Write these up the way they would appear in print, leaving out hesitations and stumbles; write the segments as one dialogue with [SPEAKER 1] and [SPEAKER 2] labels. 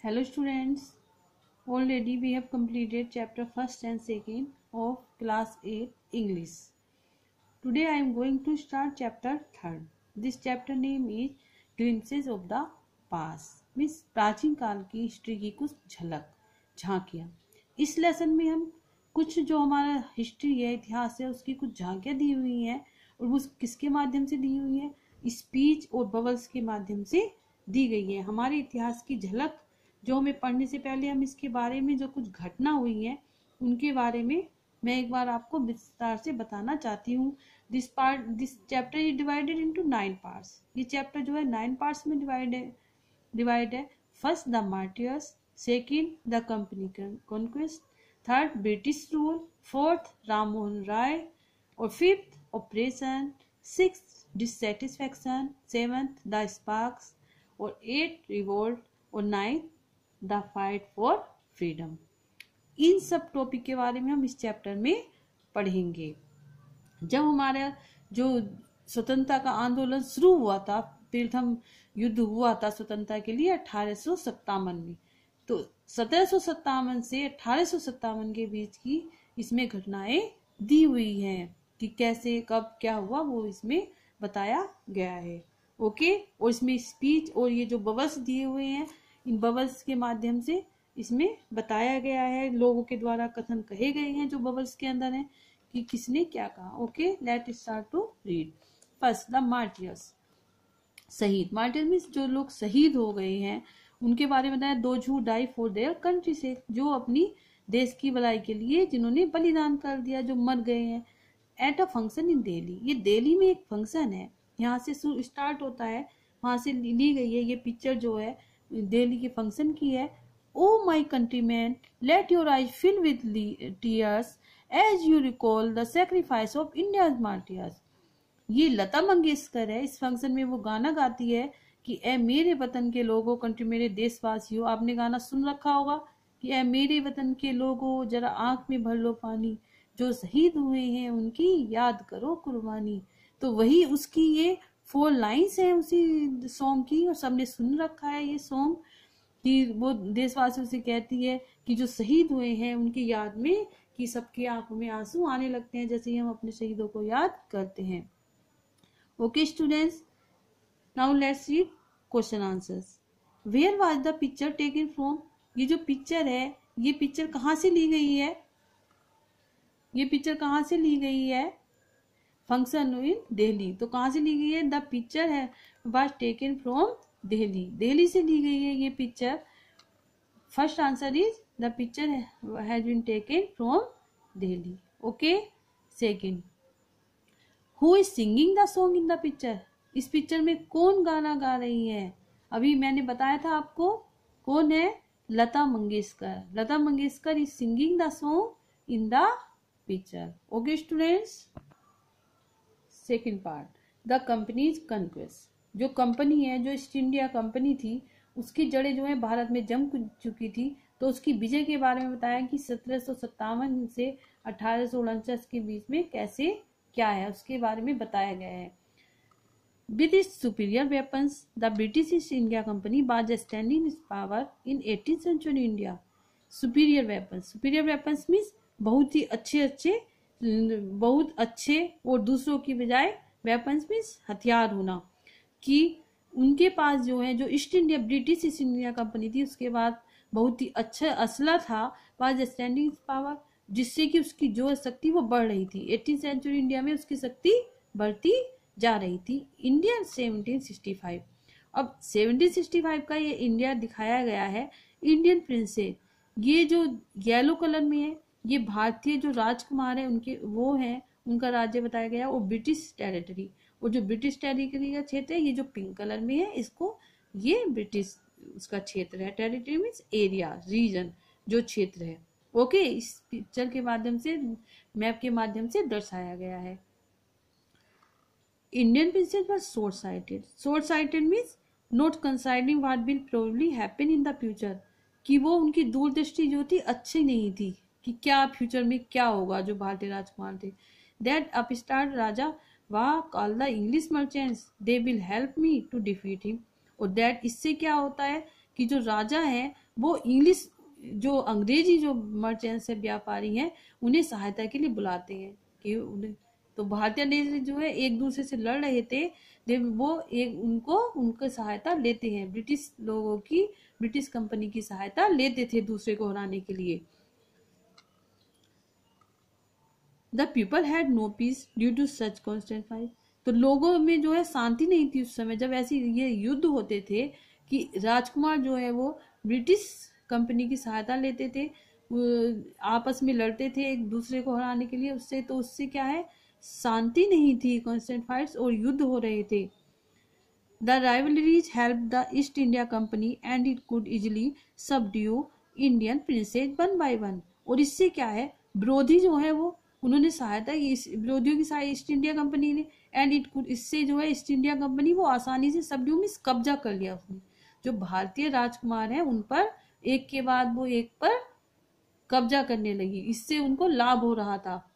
[SPEAKER 1] Hello students, already we have completed chapter 1st and 2nd of class 8 English. Today I am going to start chapter 3rd. This chapter name is Glimpses of the Past. Means प्राचीन काल की history की कुछ झलक झांकियाँ. इस lesson में हम कुछ जो हमारा हिस्ट्री है, इतिहास है, उसकी कुछ झांकियाँ दी हुई हैं और वो किसके माध्यम से दी हुई है? स्पीच और बबल्स के माध्यम से दी गई है. हमारे इतिहास की झलक जो हमें पढ़ने से पहले हम इसके बारे में जो कुछ घटना हुई है उनके बारे में मैं एक बार आपको विस्तार से बताना चाहती हूँ. This chapter is divided into 9 parts. ये चैप्टर जो है 9 पार्ट्स में डिवाइड है. First the martyrs, second the company conquest, third British rule, fourth Rammohan Roy और fifth operation, sixth dissatisfaction, seventh the sparks और एट रिवोल्ट और ninth the fight for freedom. इन सब टॉपिक के बारे में हम इस चैप्टर में पढ़ेंगे. जब हमारा जो स्वतंत्रता का आंदोलन शुरू हुआ था, प्रथम युद्ध हुआ था स्वतंत्रता के लिए 1857 में, तो 1757 से 1857 के बीच की इसमें घटनाएं दी हुई हैं कि कैसे कब क्या हुआ वो इसमें बताया गया है. ओके. और इसमें स्पीच और ये जो बबल्स दिए हुए हैं, इन बबल्स के माध्यम से इसमें बताया गया है, लोगों के द्वारा कथन कहे गए हैं जो बबल्स के अंदर हैं कि किसने क्या कहा. Okay, let start to read. First the martyrs. शहीद. मार्टियर मीन्स जो लोग शहीद हो गए हैं उनके बारे में बताया. Those who die for their country से, जो अपनी देश की भलाई के लिए जिन्होंने बलिदान कर दिया, जो मर गए हैं. At a function in Delhi. ये दिल्ली में एक फंक्शन है, यहाँ से स्टार्ट होता है, वहां से ली गई है. ये पिक्चर जो है दिल्ली के फंक्शन की है. O my countryman, let your eyes fill with tears as you recall the sacrifice of India's martyrs. ये लता मंगेशकर है. इस फंक्शन में वो गाना गाती है कि ए मेरे वतन के लोगों, कंट्री मेरे देशवासियों. आपने गाना सुन रखा होगा कि ए मेरे वतन के लोगों, जरा आंख में भर लो पानी, जो शहीद हुए हैं उनकी याद करो कुर्बानी. तो वही उसकी ये 4 लाइन्स हैं उसी सॉन्ग की, और सबने सुन रखा है ये सॉन्ग कि वो देशवासियों से कहती है कि जो शहीद हुए हैं उनकी याद में, कि सबकी आंखों में आंसू आने लगते हैं जैसे ही हम अपने शहीदों को याद करते हैं. Okay students, now let's read question answers. Where was the picture taken from. ये जो पिक्चर है, ये पिक्चर कहाँ से ली गई है? ये पिक्चर कहाँ से ली गई है? Function in Delhi. तो कहाँ से ली गई है? द पिक्चर है was taken from Delhi. Delhi से ली गई है ये picture. First answer is the picture has been taken from Delhi. Okay. Second, who is singing the song in the picture. इस पिक्चर में कौन गाना गा रही है? अभी मैंने बताया था आपको कौन है. Lata Mangeshkar. Lata Mangeshkar is singing the song in the picture. Okay students. Second part, the company's conquest. जो कंपनी है, जो ईस्ट इंडिया कंपनी थी, उसकी जड़ें जो है भारत में जम चुकी थी, तो उसकी विजय के बारे में बताया कि 1757 से 1849 के बीच में कैसे क्या है उसके बारे में बताया गया है. With its superior weapons the British East India Company was standing its power in 18th century India. Superior weapons. Superior weapons means बहुत ही अच्छे और दूसरों की बजाय वेपन्स मीन्स हथियार होना, कि उनके पास जो है, जो east India British East India company थी, उसके बाद बहुत ही अच्छा असला था. वाज स्टैंडिंग पावर, जिससे कि उसकी जो शक्ति वो बढ़ रही थी. 18th सेंचुरी इंडिया में उसकी शक्ति बढ़ती जा रही थी. इंडिया 1765. अब 1765 का ये इंडिया दिखाया गया है. इंडियन प्रिंसेस, ये जो येलो कलर में है, ये भारतीय जो राजकुमार है उनके वो है, उनका राज्य बताया गया. और ब्रिटिश टेरिटरी, और जो ब्रिटिश टेरिटरी का क्षेत्र है, ये जो पिंक कलर में है, इसको ये ब्रिटिश उसका क्षेत्र है. टेरिटरी मीन्स एरिया, रीजन, जो क्षेत्र है. ओके. इस पिक्चर के माध्यम से, मैप के माध्यम से दर्शाया गया है. Indian princes were short sighted. Short sighted means not considering what will probably happen in the future, कि वो उनकी दूरदृष्टि जो थी अच्छी नहीं थी कि क्या फ्यूचर में क्या होगा. जो भारतीय राजकुमार थे, दैट अपस्टार्ट राजा वाह call the English merchants they will help me to defeat him. और दैट, इससे क्या होता है कि जो राजा है वो इंग्लिश जो अंग्रेजी जो मर्चेंट्स है, व्यापारी हैं, उन्हें सहायता के लिए बुलाते हैं कि उन्हें, तो भारतीय देश जो है एक दूसरे से लड़ रहे थे, वो एक उनको सहायता लेते हैं, ब्रिटिश लोगों की, ब्रिटिश कंपनी की सहायता लेते थे दूसरे को हराने के लिए। The people had no peace due to such constant fight. तो लोगों में जो है शांति नहीं थी उस समय, जब ऐसी ये युद्ध होते थे कि राजकुमार जो है वो ब्रिटिश कंपनी की सहायता लेते थे, आपस में लड़ते थे एक दूसरे को हराने के लिए, उससे तो उससे क्या है, शांति नहीं थी, कॉन्स्टेंट फाइट्स और युद्ध हो रहे थे। The rivalries help the East India company and it could easily subdue Indian princess one by one. और इससे क्या है, विरोधी जो है वो उन्होंने सहायता विरोधियों की सहायता ईस्ट इंडिया कंपनी ने, एंड इट कुड, इससे जो है ईस्ट इंडिया कंपनी वो आसानी से सबड्यू में कब्जा कर लिया उसने। जो भारतीय राजकुमार हैं उन पर एक के बाद वो एक पर कब्जा करने लगी, इससे उनको लाभ हो रहा था,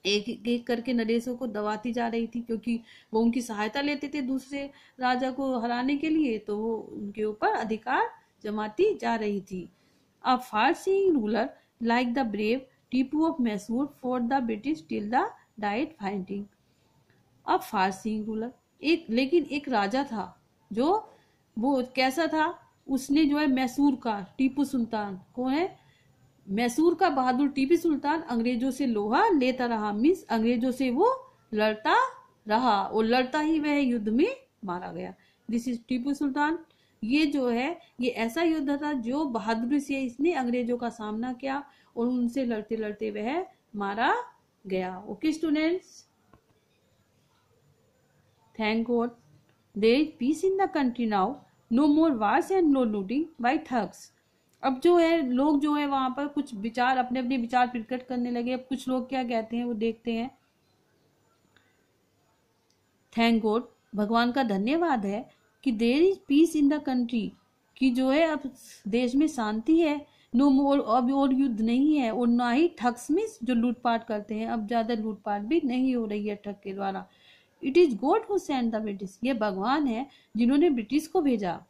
[SPEAKER 1] एक एक करके नरेशों को दबाती जा रही थी, क्योंकि वो उनकी सहायता लेते थे दूसरे राजा को हराने के लिए, तो वो उनके ऊपर अधिकार जमाती जा रही थी। A far seeing ruler like the brave Tipu of Mysore for the British till the died fighting. A far seeing ruler, लेकिन एक राजा था जो, वो कैसा था, उसने जो है मैसूर का, टीपू सुल्तान कौन है, मैसूर का बहादुर टीपू सुल्तान अंग्रेजों से लोहा लेता रहा, मीन्स अंग्रेजों से वो लड़ता रहा और लड़ता ही वह युद्ध में मारा गया। This is Tipu Sultan. ये जो है ये ऐसा योद्धा था जो बहादुरी से इसने अंग्रेजों का सामना किया और उनसे लड़ते लड़ते वह मारा गया। Okay students, thank God there is peace in the country now, no more wars and no looting by thugs. अब जो है लोग जो है वहां पर कुछ विचार, अपने अपने विचार प्रकट करने लगे। अब कुछ लोग क्या कहते हैं वो देखते हैं। थैंक गॉड, भगवान का धन्यवाद है कि there is peace in the country, कि जो है अब देश में शांति है। नो मोर, अब और युद्ध नहीं है, और ना ही ठग्स में जो लूटपाट करते हैं, अब ज्यादा लूटपाट भी नहीं हो रही है ठग के द्वारा। It is God who sent the British, ये भगवान है जिन्होंने ब्रिटिश को भेजा।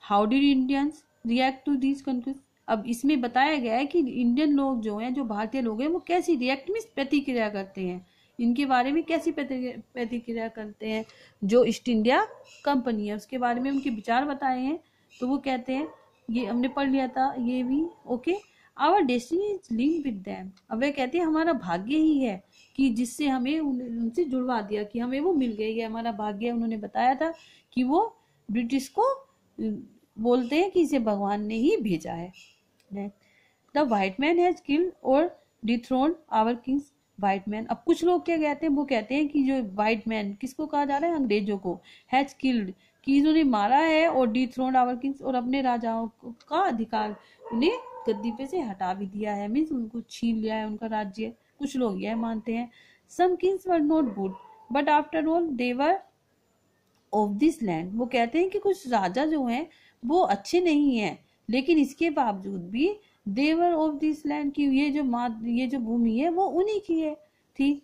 [SPEAKER 1] How did Indians react to this conclusion. अब इसमें बताया गया है कि इंडियन लोग जो हैं, जो भारतीय लोग हैं, वो कैसी रिएक्ट में प्रतिक्रिया करते हैं, इनके बारे में कैसी प्रतिक्रिया करते हैं। जो ईस्ट इंडिया कंपनी है उसके बारे में उनके विचार बताए हैं। तो वो कहते हैं, ये हमने पढ़ लिया था ये भी, okay. Our destiny is linked with them, अब वे कहते हैं हमारा भाग्य ही है कि जिससे हमें उनसे जुड़वा दिया, कि हमें वो मिल गई है, हमारा भाग्य। उन्होंने बताया था कि वो ब्रिटिश को बोलते हैं कि इसे भगवान ने ही भेजा है। The white man has killed और डिथ्रोन्ड आवर किंग्स। व्हाइट मैन, अब कुछ लोग क्या कहते हैं, वो कहते हैं कि जो व्हाइट मैन, किसको कहा जा रहा है, अंग्रेजों को, हैज किल्ड, कि इन्होंने मारा है, और डिथ्रोन्ड आवर किंग्स, और अपने राजाओं का अधिकार उन्हें गद्दी पे से हटा भी दिया है, मीन्स उनको छीन लिया है उनका राज्य। कुछ लोग यह मानते हैं। Some kings were not good but after all they were of this land, वो कहते हैं कि कुछ राजा जो हैं वो अच्छे नहीं हैं, लेकिन इसके बावजूद भी देवर ऑफ दिस लैंड, की ये जो भूमि है वो उन्हीं की है थी।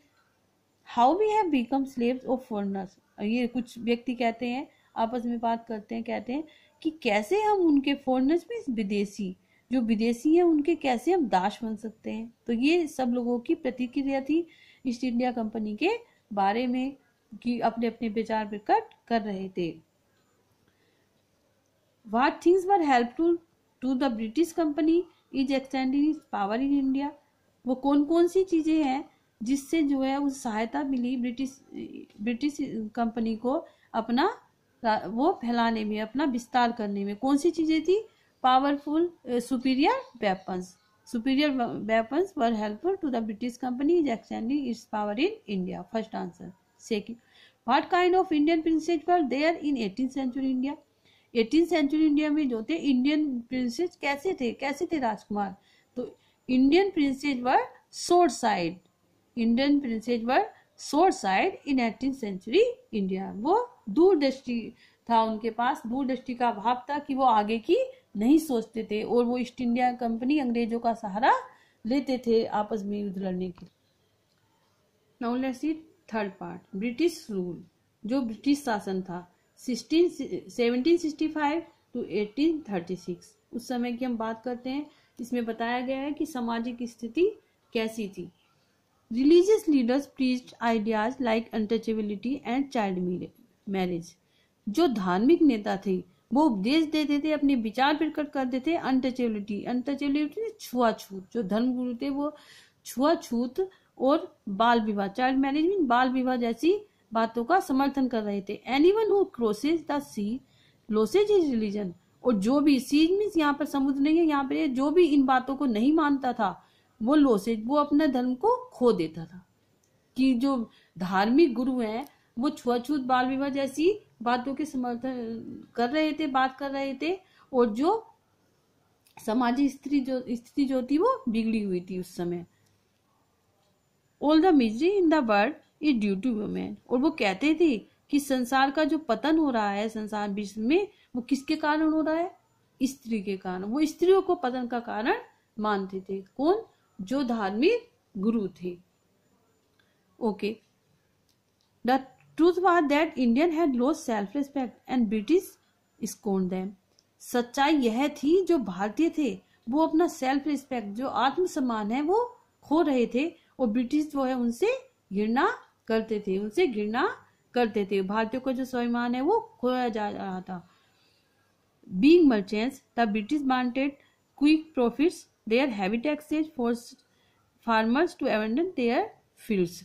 [SPEAKER 1] How we have become slaves of foreigners, ये कुछ व्यक्ति कहते हैं, आपस में बात करते हैं, कहते हैं कि कैसे हम उनके, फॉरेनर्स में विदेशी, जो विदेशी हैं उनके कैसे हम दास बन सकते हैं। तो ये सब लोगों की प्रतिक्रिया थी ईस्ट इंडिया कंपनी के बारे में, कि अपने अपने विचार प्रकट कर रहे थे। What things were helpful to the British company is extending its power in India, वो कौन कौन सी चीजें हैं जिससे जो है उस सहायता मिली ब्रिटिश कंपनी को अपना वो फैलाने में, अपना विस्तार करने में। कौन सी चीजें थी, powerful superior weapons were helpful to the British company is extending its power in India. First answer. Second, what kind of Indian princes were there in 18th century India, 18th century India में जो थे Indian princes कैसे थे राजकुमार। तो Indian princes were short side, Indian princes were short side in 18th century India, वो दूरदृष्टि था उनके पास, दूरदृष्टि का अभाव था कि वो आगे की नहीं सोचते थे, और वो ईस्ट इंडिया कंपनी अंग्रेजों का सहारा लेते थे आपस में युद्ध लड़ने के। Now let's see third British rule, जो ब्रिटिश शासन था 1765 to 1836। उस समय की हम बात करते हैं। इसमें बताया गया है कि सामाजिक स्थिति कैसी थी। Religious leaders preached ideas like untouchability and child marriage. जो धार्मिक नेता थे वो उपदेश देते थे, अपने विचार प्रकट करते थे। अनटचेबिलिटी छुआछूत, जो धर्मगुरु थे वो छुआछूत और बाल विवाह, चाइल्ड मैरिज मीन बाल विवाह जैसी बातों का समर्थन कर रहे थे। Anyone who crosses the sea loses his religion. और जो भी, सीज मीन्स यहाँ पर समुद्र नहीं है, यहाँ पर जो भी इन बातों को नहीं मानता था वो लॉसेज, वो अपने धर्म को खो देता था। कि जो धार्मिक गुरु हैं वो छुआछूत बाल विवाह जैसी बातों के समर्थन कर रहे थे, बात कर रहे थे। और जो सामाजिक स्थिति जो थी वो बिगड़ी हुई थी उस समय। All the misery in the world is due to women. और वो कहते थे कि संसार का जो पतन हो रहा है संसार विश्व में, वो किसके कारण हो रहा है? स्त्री के कारण। वो स्त्रियों को पतन का कारण मानते थे। कौन? जो धार्मिक गुरु थे। Okay, the truth was that Indian had lost self respect and British scorned them. सच्चाई यह थी जो भारतीय थे वो अपना सेल्फ रिस्पेक्ट, जो आत्मसम्मान है, वो खो रहे थे। और ब्रिटिश जो है उनसे घृणा करते थे। भारतीयों का जो स्वाभिमान है वो खोया जा रहा था। Being merchants, the British wanted quick profits, their heavy taxes forced farmers to abandon their fields.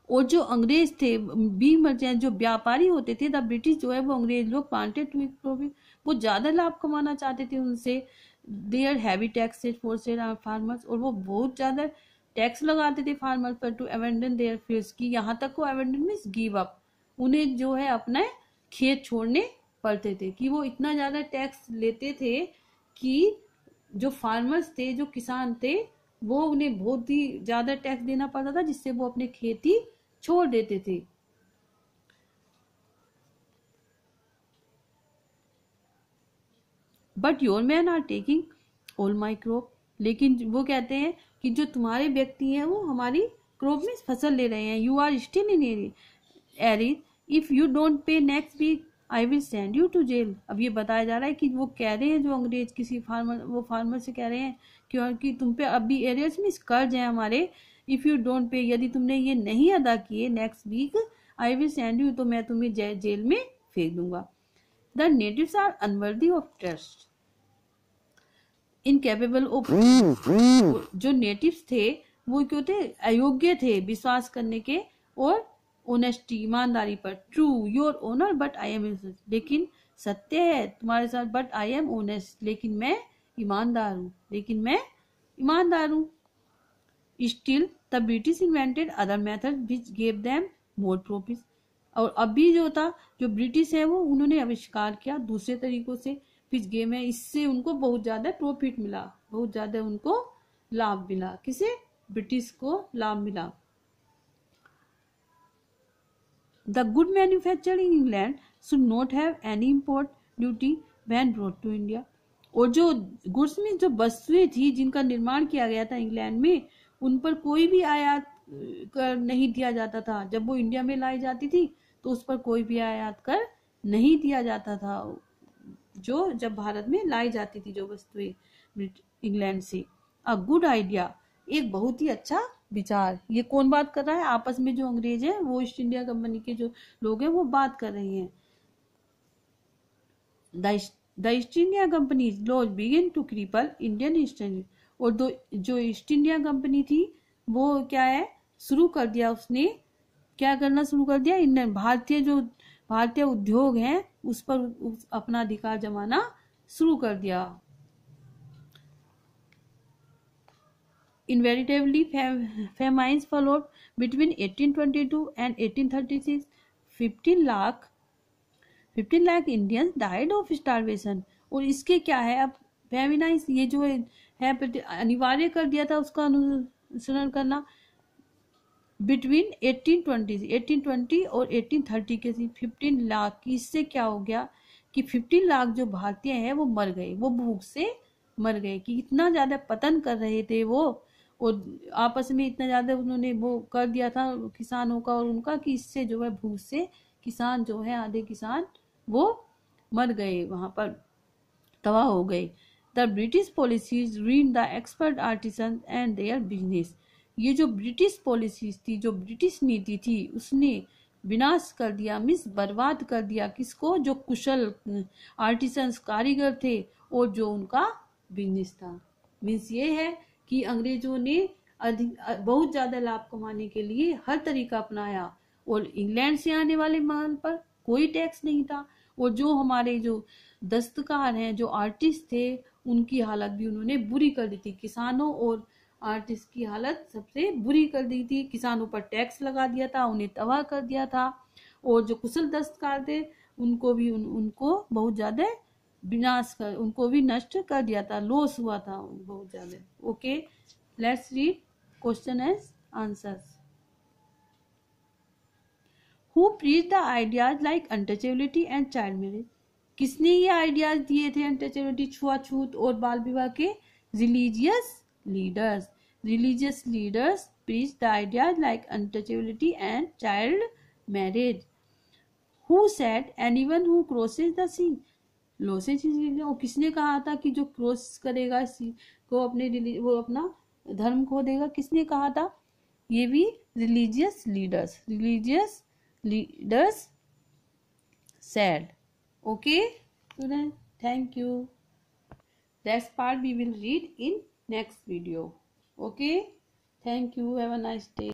[SPEAKER 1] और जो अंग्रेज थे, बीइंग मर्चेंट, जो व्यापारी होते थे, द ब्रिटिश जो है वो अंग्रेज लोग वांटेड क्विक प्रॉफिट, वो ज्यादा लाभ कमाना चाहते थे उनसे। Their heavy taxes forced farmers, और वो बहुत ज्यादा टैक्स लगाते थे फार्मर्स पर। टू अबैंडन देयर फील्ड्स, की यहाँ तक को अबैंडन मींस गिव अप, उन्हें जो है अपने खेत छोड़ने पड़ते थे। कि वो इतना ज्यादा टैक्स लेते थे कि जो फार्मर्स थे, जो किसान थे, वो उन्हें बहुत ही ज्यादा टैक्स देना पड़ता था, जिससे वो अपने खेती छोड़ देते थे। But your man are taking all my crop. लेकिन वो कहते हैं कि जो तुम्हारे व्यक्ति हैं वो हमारी क्रॉप में फसल ले रहे हैं। You are still in arrears, if you don't pay next week I will send you to jail. अब ये बताया जा रहा है कि वो कह रहे हैं, जो अंग्रेज किसी फार्मर, वो फार्मर से कह रहे हैं क्योंकि तुम पे अभी एरियर्स में कर्ज है हमारे। इफ यू डोंट पे, यदि तुमने ये नहीं अदा किए, next week I will send you, तो मैं तुम्हें जेल में फेंक दूंगा। The natives are unworthy of trust, incapable of. जो नेटिव्स थे वो क्यों थे? अयोग्य थे विश्वास करने के और ऑनेस्टी, ईमानदारी पर। True your honour but I am, लेकिन सत्य है तुम्हारे साथ, बट आई एम ऑनेस्ट, लेकिन मैं ईमानदार हूँ। Still the British invented other method which gave them more profit. और अभी जो था, जो ब्रिटिश है वो उन्होंने आविष्कार किया दूसरे तरीकों से, विच गेम है, इससे उनको बहुत ज्यादा प्रॉफिट मिला, बहुत ज्यादा उनको लाभ मिला। किसे? ब्रिटिश को लाभ मिला। The good manufactured in England should not have any import duty when brought to India. और जो गुड्स में जो वस्तुएं थी जिनका निर्माण किया गया था इंग्लैंड में, उन पर कोई भी आयात कर नहीं दिया जाता था। जब वो इंडिया में लाई जाती थी तो उस पर कोई भी आयात कर नहीं दिया जाता था, जो जब भारत में लाई जाती थी जो वस्तुएं इंग्लैंड से। अ गुड आइडिया, एक बहुत ही अच्छा विचार। ये कौन बात कर रहा है? आपस में जो अंग्रेज है, वो ईस्ट इंडिया कंपनी के जो लोग हैं वो बात कर रहे हैं। The East India Company laws begin to cripple Indian East India. और जो ईस्ट इंडिया कंपनी थी वो क्या है, शुरू कर दिया, उसने क्या करना शुरू कर दिया, इंडियन भारतीय उद्योग हैं उस पर अपना अधिकार जमाना शुरू कर दिया। Invariably, famines followed between 1822 and 1836. 15 lakh Indians died of starvation. और इसके क्या है, अब फेमिनाइज ये जो है अनिवार्य कर दिया था उसका अनुसरण करना। बिटवीन 1820 और 1830 के 15 लाख, इससे क्या हो गया कि 15 लाख जो भारतीय हैं वो मर गए, वो भूख से मर गए। कि इतना ज्यादा पतन कर रहे थे वो, और आपस में इतना ज्यादा उन्होंने वो कर दिया था किसानों का और उनका, कि इससे जो है भूख से किसान जो है, आधे किसान वो मर गए, वहां पर तबाह हो गए। The British policies ruined the expert artisan and their business. ये जो ब्रिटिश पॉलिसीज थी, जो ब्रिटिश नीति थी, उसने विनाश कर दिया, मीन्स बर्बाद कर दिया किसको, जो कुशल आर्टिसंस कारीगर थे और जो उनका बिजनेस था। मीन्स ये है कि अंग्रेजों ने बहुत ज्यादा लाभ कमाने के लिए हर तरीका अपनाया और इंग्लैंड से आने वाले माल पर कोई टैक्स नहीं था। और जो हमारे जो दस्तकार हैं, जो आर्टिस्ट थे, उनकी हालत भी उन्होंने बुरी कर दी थी। किसानों और आर्टिस्ट की हालत सबसे बुरी कर दी थी। किसानों पर टैक्स लगा दिया था, उन्हें तबाह कर दिया था। और जो कुशल दस्तकार थे उनको भी उनको बहुत ज्यादा विनाश कर, उनको भी नष्ट कर दिया था, लॉस हुआ था बहुत ज्यादा। Okay, let's read question and answers. Who preached the ideas like untouchability and child marriage? किसने ये आइडियाज दिए थे अनटचेबिलिटी, छुआछूत और बाल विवाह के? Religious leaders. Religious leaders preached the ideas like untouchability and child marriage. Who said anyone who crosses the sea loses his religion? और किसने कहा था कि जो क्रॉस करेगा सी को अपने वो अपना धर्म खो देगा? किसने कहा था? ये भी religious leaders said. Okay student, thank you. That part we will read in next video. Okay, thank you, have a nice day.